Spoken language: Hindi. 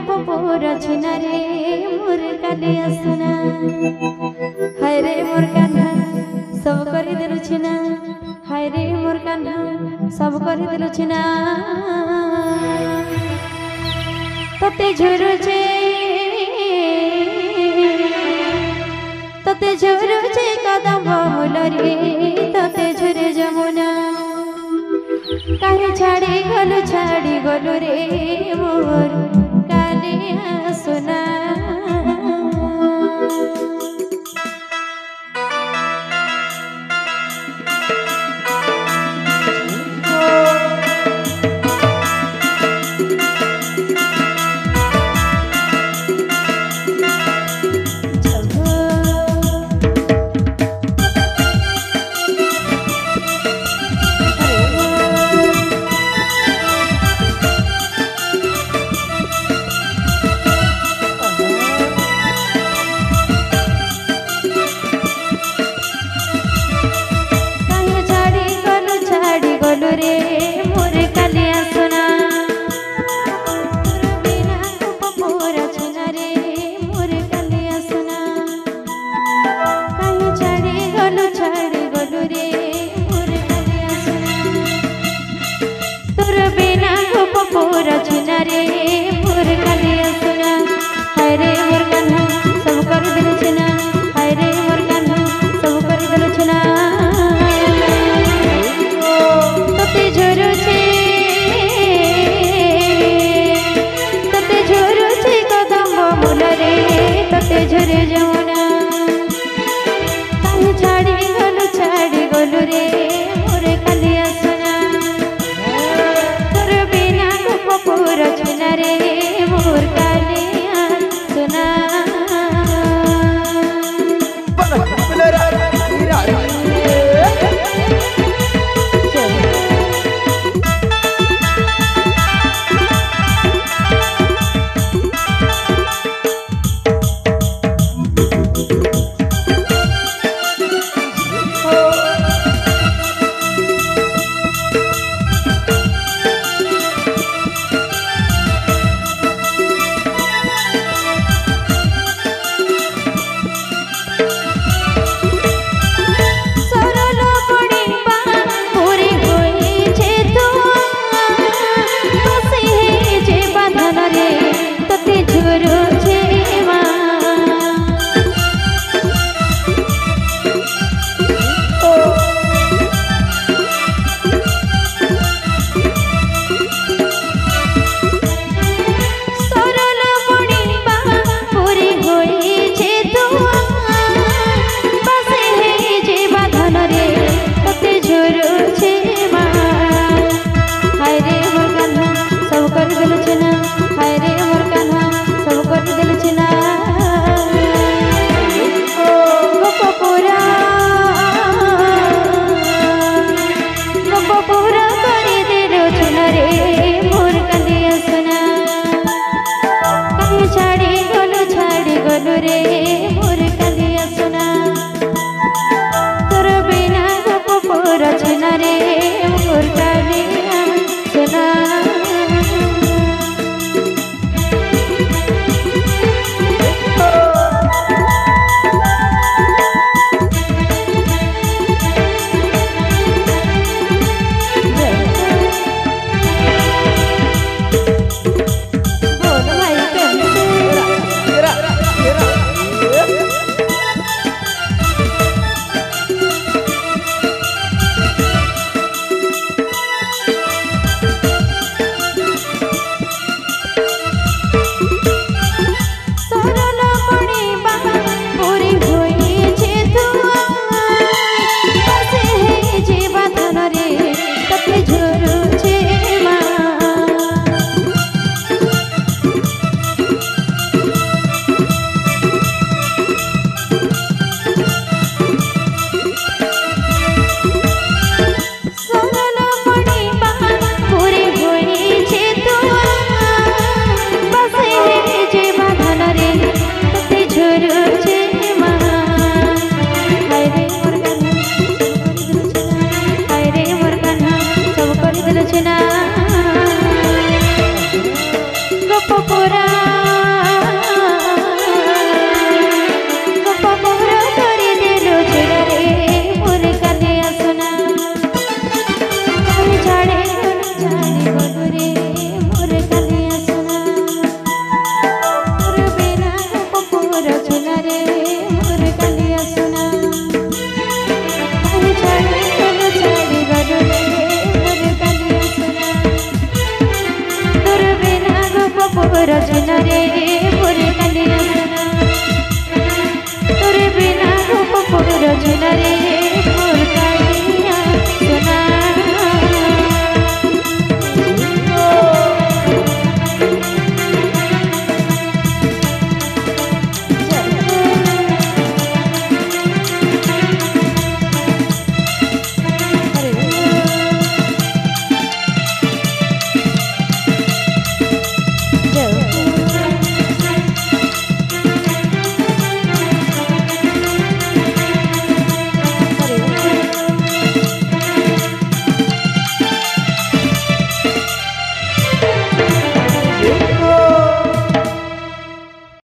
गोपपुर छिना रे मोर कालिया सुना हाय रे मोर कान्हा सब करी देलु छिना हाय रे मोर कान्हा सब करी देलु छिना तते झुरुचे कदम मूल रे तते झुरे जमुना काहे छाड़ी गलु रे मोर कालिया सुना रे मोर कालिया सुना बिना गोपपुर छिना रे मोर कालिया सुना काहे छाड़ी गलु रे मोर कालिया सुना तोर बिना गोपपुर छिना रे मोर कालिया सुना हाय रे मोर कान्हा सब कर देलु छिना हाय रे मोर कान्हा सब कर देलु छिना झुरे जमुना काहे छाड़ी गलु रे मोर कालिया सुना तोर बिना गोपपुर छिना रे मोर कालिया सुना रे मोर कालिया सुना तोर बिना गोपपुर छिना रे मोर कालिया सुना गोपपुरा रचना रे